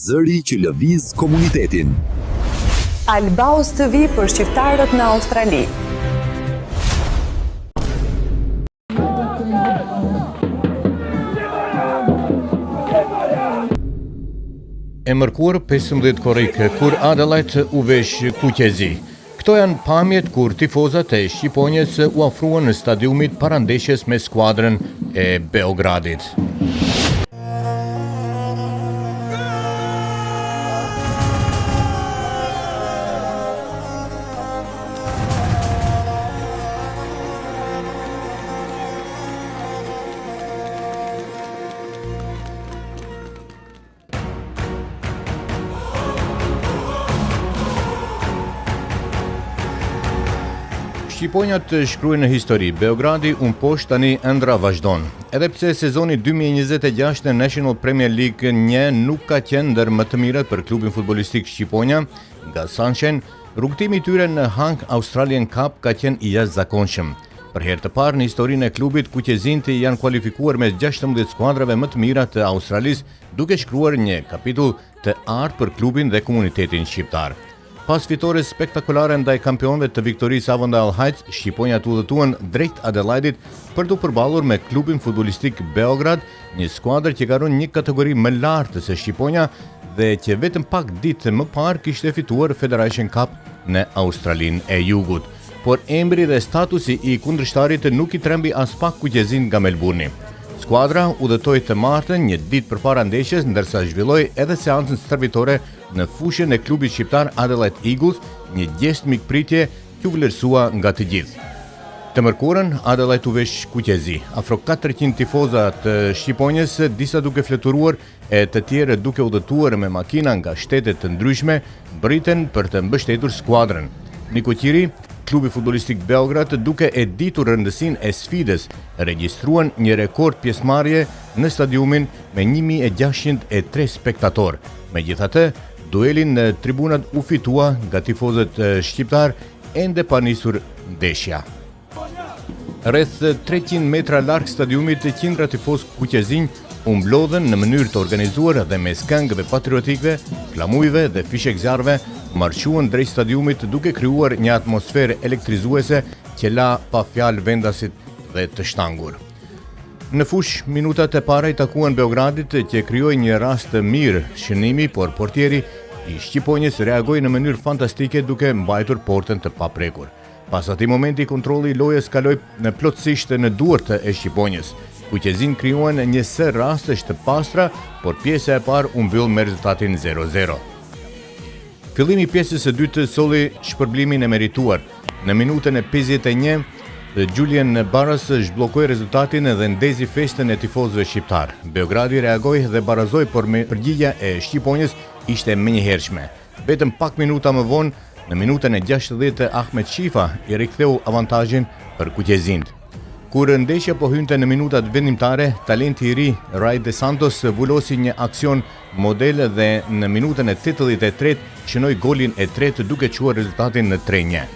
Zëri që lëviz komunitetin. Albaus TV për shqiptarët në Australi. E mërkur 15 korrik kur Adelaide u vesh kuqezi. Këto janë pamjet kur tifozat e Shqiponjës u afruan në stadiumit parandeshjes me skuadrën e Beogradit. Shqiponjat shkruajnë në histori, Beogradi unë poshtë tani ëndra vazhdon. Edhe pse sezoni 2026 në National Premier League 1 nuk ka qenë ndër më të mirët për klubin futbolistik shqiponja, nga Sunshine, rrugtimi i tyre në Hank Australian Cup ka qenë i jashtëzakonshëm. Për herë të parë në historinë e klubit, kuqezinti janë kualifikuar mes 16 skuadrave më të mira të Australisë, duke shkruar një kapitull të artë për klubin dhe komunitetin shqiptar. Pas fitores spektakolare ndaj kampionëve të Victorisë Avondale Heights, shqiponjat udhëtuan drejt Adelaidit për të përballur me klubin futbolistik Beograd, një skuadër që ka rënë një kategori më lartë se shqiponja dhe që vetëm pak ditë më parë kishte fituar Federation Cup në Australinë e Jugut. Por emri dhe statusi i kundërshtarit nuk i trembi as pak kuqezin nga Melbourne. Skuadra udhëtoi të martën një ditë përpara ndeshjes, ndërsa zhvilloi edhe seancën stërvitore në fushën e klubit shqiptar Adelaide Eagles, një gest mikpritje që u vlerësua nga të gjithë. Të mërkurën, Adelaide u vesh kuqezi. Afro 400 tifoza të Shqiponjës, disa duke fluturuar e të tjerë duke udhëtuar me makina nga shtete të ndryshme, briten për të mbështetur skuadrën. Niko Qiri, klubi futbolistik Beograd, duke e ditur rëndësinë e sfidës, regjistruan një rekord pjesëmarrje në stadiumin me 1603 spektator. Megjithatë, duelin në tribunat u fitua nga tifozët shqiptar ende pa nisur ndeshja. Rreth 300 metra larg stadiumit, qindra tifoz kuqezin u mblodhen në mënyrë të organizuar dhe mes këngëve patriotikëve, flamujve dhe fishek zjarrve, marchuan drejt stadiumit duke krijuar një atmosferë elektrizuese që la pa fjalë vendasit dhe të shtangur. Në fush, minutat e para i takuan Beogradit që krijoi një rast të mirë shënimi, por portieri i Shqiponjës reagoi në mënyrë fantastike duke mbajtur portën të paprekur. Pas atij momenti, kontrolli i lojës kaloi në plotësisht në duart e Shqiponjës. Kuqezin krijuan një sër rastesh të pastra, por pjesa e parë u mbyll me rezultatin 0-0. Fillimi i pjesës së dytë solli shpërblimin e merituar. Në minutën e 51, Julian Barras zhbllokoi rezultatin dhe ndezi festën e tifozëve shqiptar. Beogradi reagoi dhe barazoi, por përgjigjja e Shqiponjës ishte menjëhershme. Vetëm pak minuta më vonë, në minutën e 60, Ahmet Shifa i riktheu avantazhin për kuqezinë. Kur ndeshja po hynte në minutat vendimtare, talenti i ri Ray De Santos vulosi një aksion model dhe në minutën e 83 shënoi golin e tretë duke çuar rezultatin në 3-1.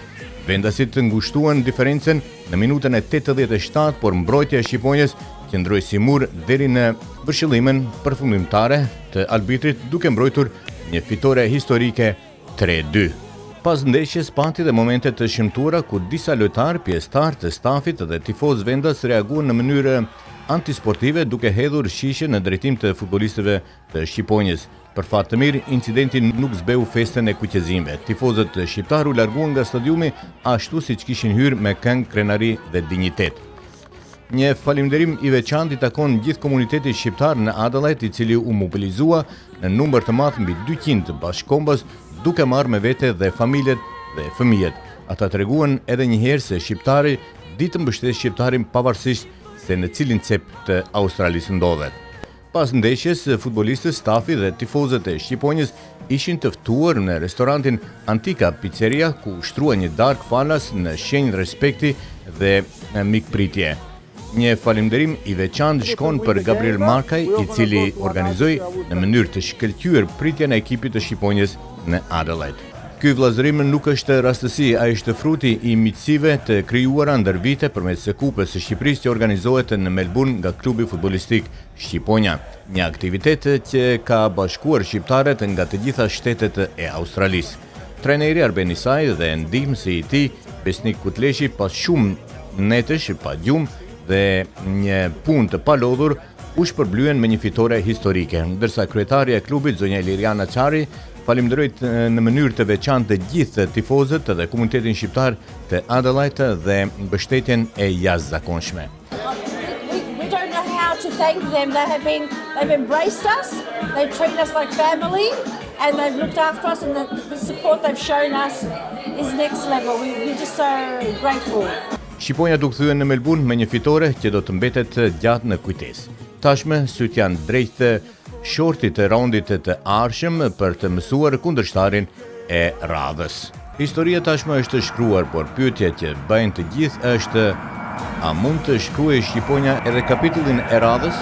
Vendasit ngushtuan diferencën në minutën e 87, por mbrojtja e Shqiponjës qëndroi si mur deri në vëshillimin përfundimtare të arbitrit duke mbrojtur një fitore historike 3-2. Pas ndeshjes pati dhe momente të shëmtuara ku disa lojtarë, pjesëtarë të stafit dhe tifoz vendas reaguan në mënyrë antisportive duke hedhur shishe në drejtim të futbolistëve të Shqiponjës. Për fat të mirë, incidenti nuk zbeu festën e kuqezinëve. Tifozët shqiptar u larguan nga stadiumi ashtu siç kishin hyrë me këngë, krenari dhe dinjitet. Një falënderim i veçantë i takon gjithë komunitetit shqiptar në Adelaide, i cili u mobilizua në numër të madh mbi 200 bashkëkombës, duke marrë me vete dhe familjet dhe fëmijët. Ata treguan edhe një herë se shqiptari ditë mbështet shqiptarin pavarësisht se në cilin cep të Australisë ndodhet. Pas ndeshjes, futbolistët, stafi dhe tifozët e Shqiponjës ishin të ftuar në restorantin Antika Pizzeria, ku ushtrua një darkë falas në shenjë respekti dhe mikpritje. Një falënderim i veçantë shkon për Gabriel Markaj, i cili organizoi në mënyrë të shkëlqyer pritjen e ekipit të Shqiponjës në Adelaide. Ky vllazërim nuk është rastësi, ai është fruti I miqësive të krijuara ndër vite përmes së Kupës së Shqipërisë që organizohet në Melbourne nga klubi futbollistik Shqiponja, një aktivitet që ka bashkuar shqiptarët nga të gjitha shtetet e Australisë. Trajneri Arben Isaj dhe ndihmësi I tij, Besnik Kutleshi, pas shumë netësh pa gjumë dhe një punë të palodhur, u shpërblyen me një fitore historike, ndërsa kryetaria e klubit zonja Liriana Çari falimderojt në mënyrë të veçantë të gjithë tifozët dhe komunitetin shqiptar të Adelaide dhe mbështetjen e jashtëzakonshme. We don't know how to thank them. They've embraced us. They treat us like family, and they've looked after us, and the support they've shown us is next level. We're just so grateful. Shqiponja u kthyen në Melbourne me një fitore që do të mbetet gjatë në kujtesë. Tashmë syt janë drejt shortit të raundit të ardhshëm për të mësuar kundërshtarin e radhës. Historia tashmë është shkruar, por pyetja që bëjnë të gjithë është: a mund të shkruajë Shqiponja edhe kapitullin e radhës?